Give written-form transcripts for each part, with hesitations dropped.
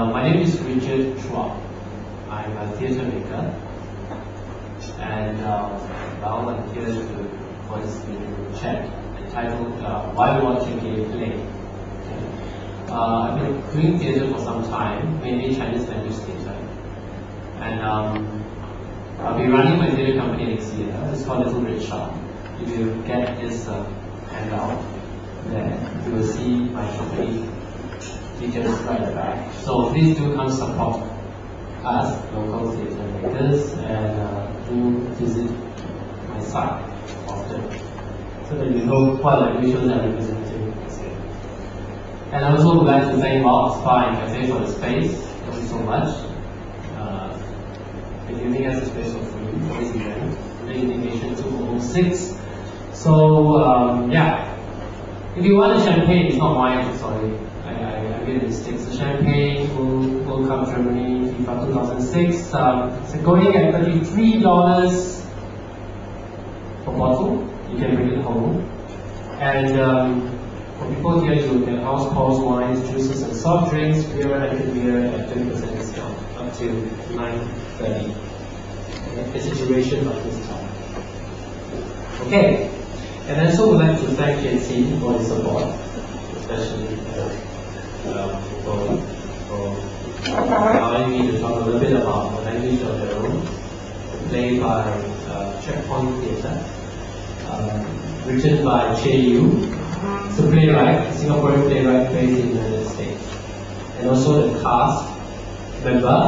My name is Richard Chua. I'm a theatre maker, and now I'm here for this little chat entitled Why Watch a Gay Play? Okay. I've been doing theatre for some time, mainly Chinese language theatre, and I'll be running my theatre company next year. It's called Little Red Shop. If you get this handout, then you will see my company details right at the back. So please do come support us, local theatre makers, and do visit my site often, so that you know what languages I'm representing this year. And I also would like to thank Mark Spa and Cafe for the space. Thank you so much. For giving us the space for free for this event. The invitation 206. So yeah, if you want a champagne, it's not wine, sorry. I made a mistake. So champagne, World Cup Germany, FIFA 2006. It's going at $33 per bottle. You can bring it home. And for people here, you get house calls, wines, juices, and soft drinks, beer and beer at 30% discount up to 9:30. Okay, the situation of this time. Okay, and I also would like to thank KC for his support, especially for allowing me to talk a little bit about The Language of Their Own, played by Checkpoint Theatre, written by Che Yu. It's a playwright, a Singaporean playwright based in the United States, and also the cast member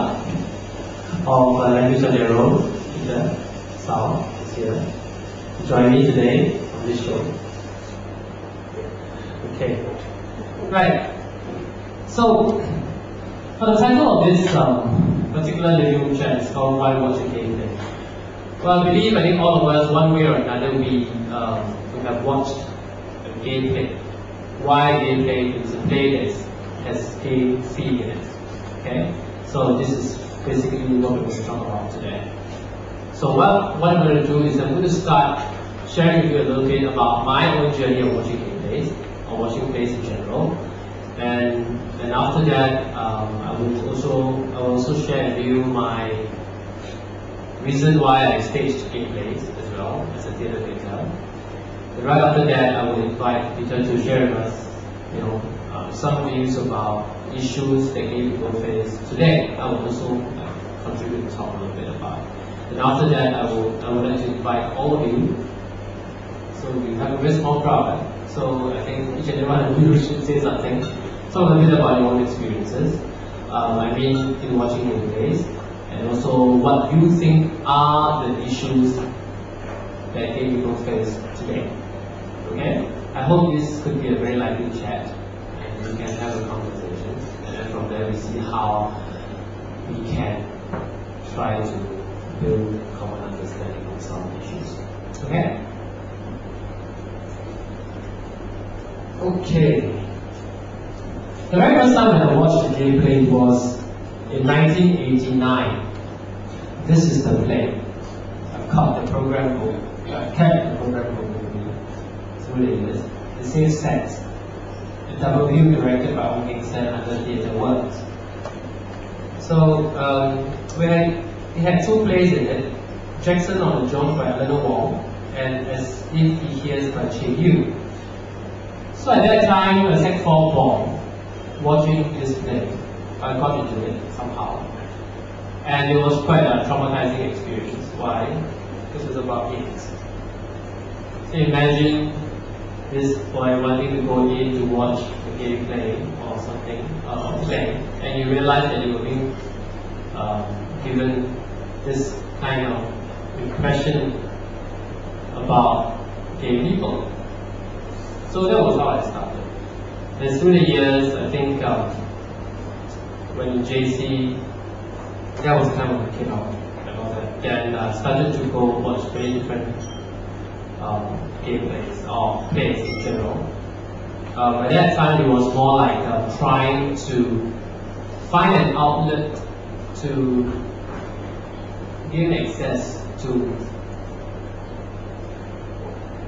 of Language of Their Own, Peter Sao, is here to join me today on this show. Okay, right. So, for the title of this particular living room chat is called Why Watch a Gay Play? Well, I think all of us, one way or another, we have watched a gay play. Why a gay play? It's a play that has gay theme in it. Okay? So this is basically what we're going to talk about today. So what I'm going to do is I'm going to start sharing with you a little bit about my own journey of watching gay plays, or watching plays in general. And after that, I will also share with you my reason why I staged gay plays as well as a theatre maker. And right after that, I will invite Peter to share with us, some views about issues that gay people face today. I will also contribute to talk a little bit about. And after that, I would like to invite all of you. So we have a very small crowd. So I think each and every one of you should say something. Talk a little bit about your own experiences. In watching your plays, and also what you think are the issues that gay people face today. Okay? I hope this could be a very lively chat, and we can have a conversation. And then from there, we see how we can try to build common understanding on some issues. Okay? Okay. The very first time when I watched a gay play was in 1989. This is the play. I've kept the program book with me through the years. The same set. A double bill directed by Ong Keng Sen under Theatre Works. So it had two plays in it. Jackson on the Jones by Eleanor Wong, and As If He Hears by Che Yu. So at that time, a Sec 4 boy watching this play, I got into it somehow, and it was quite a traumatizing experience. Why? Because it was about AIDS. So imagine this boy wanting to go in to watch a gay play or something, and you realize that you were being given this kind of impression about gay people. So that was how I started. And through the years, I think when in JC, that was the time when I came out and all that. Then I started to go watch very different gay plays or plays in general. At that time, it was more like trying to find an outlet to gain access to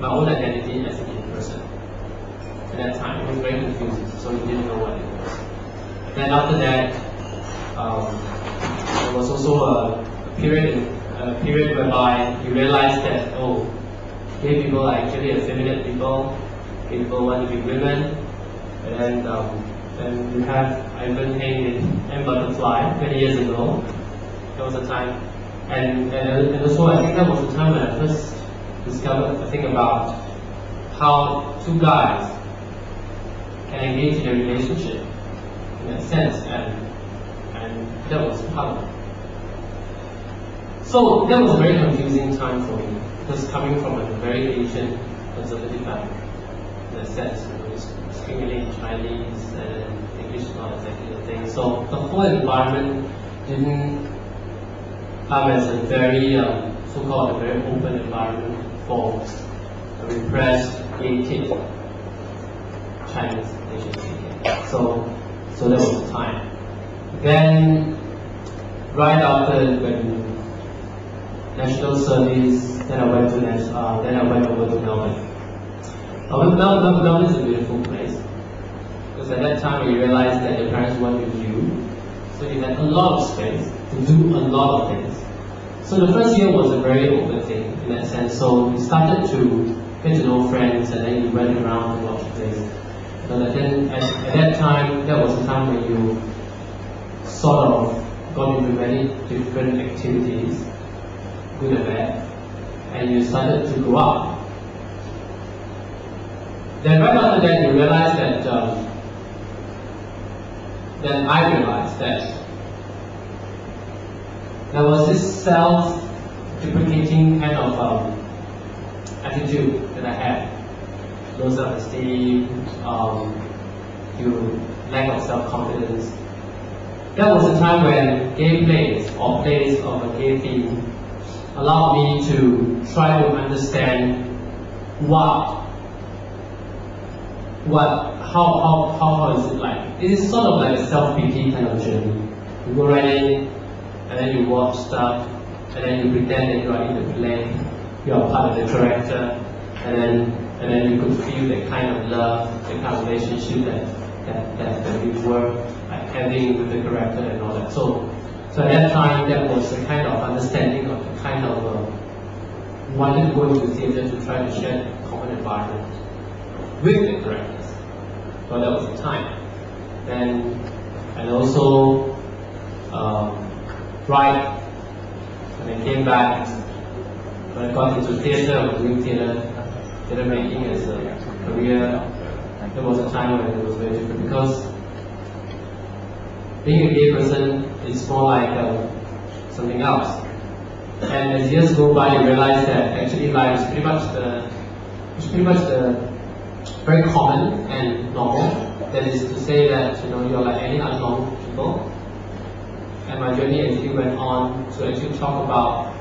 my own identity as a gay person. At that time, it was very confusing, so we didn't know what it was. Then after that, was also a period whereby you realize that, oh, gay people are actually effeminate people, gay people want to be women, and then you have Ivan Hain in M Butterfly 20 years ago. That was a time, and also I think that was the time when I first discovered a thing about how two guys can engage in a relationship in that sense, and that was part of it. So that was a very confusing time for me, because coming from a very Asian conservative family, in that sense, speaking in Chinese and English is not exactly the thing. So the whole environment didn't come as a very so-called a very open environment for a repressed gay kid, Chinese Asian kid. So that was the time. Then right after when National Service, then I went over to Melbourne. Melbourne is a beautiful place, because at that time you realized that your parents weren't with you, so you had a lot of space to do a lot of things. So the first year was a very open thing in that sense. So we started to get to know friends, and then you went around to watch plays. So then at that time, that was the time when you sort of got into many different activities, good and bad, and you started to grow up. Then right after that, you realize that, then I realized that there was this self-deprecating kind of attitude that I had. Low self-esteem, lack of self-confidence. That was a time when gay plays or plays of a gay theme allowed me to try to understand how is it like? It is sort of like a self-pity kind of journey. You go right in, and then you watch stuff, and then you pretend that you are in the play, you are part of the character, and then you could feel that kind of love, the kind of relationship that we were having with the character and all that. So at that time, that was a kind of understanding of the kind of wanted to go into theatre to try to share a common environment with the characters. So that was the time. Then, and also, right when I came back, when I got into theatre, I was doing theatre making as a career. There was a time when it was very different, because being a gay person is more like something else. And as years go by, you realize that actually life is pretty much the very common and normal. That is to say that you're like any other normal people. And my journey actually went on to actually talk about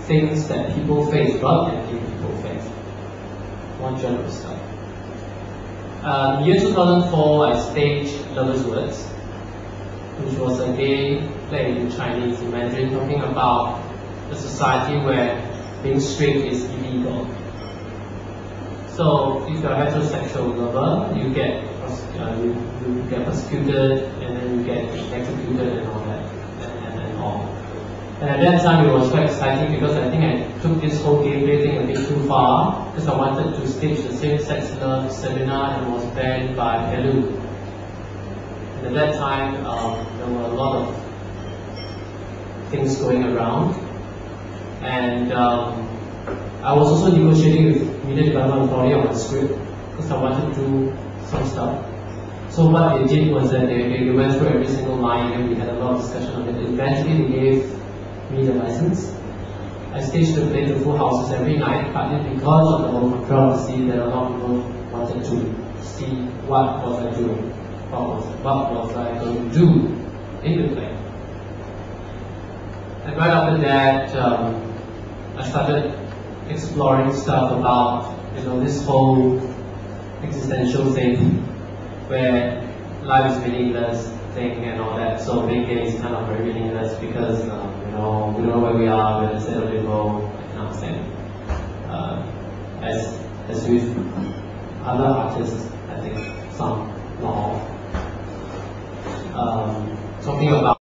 things that people face, rather than gay people face. More general stuff. Year 2004, I staged Lovers' Words, which was a gay play in Chinese and Mandarin, talking about a society where being straight is illegal. So if you're a heterosexual lover, you get persecuted, and then you get executed and all that, and all. And at that time it was quite exciting, because I think I took this whole gay play thing a bit too far, because I wanted to stage the same-sex love seminar, and was banned by Pelu. And at that time, there were a lot of things going around, and I was also negotiating with Media Development Authority on the script, because I wanted to do some stuff. So what they did was that they went through every single line, and we had a lot of discussion on it. Eventually they gave me the license. I staged the play to full houses every night, partly because of the whole controversy that a lot of people wanted to see what was I doing, what was I going to do in the play. And right after that, I started exploring stuff about this whole existential thing, where life is meaningless thing and all that. So being gay is kind of very meaningless, because we don't know where we are, where the set of liberal, that kind of thing. As with other artists, I think some, not all, talking about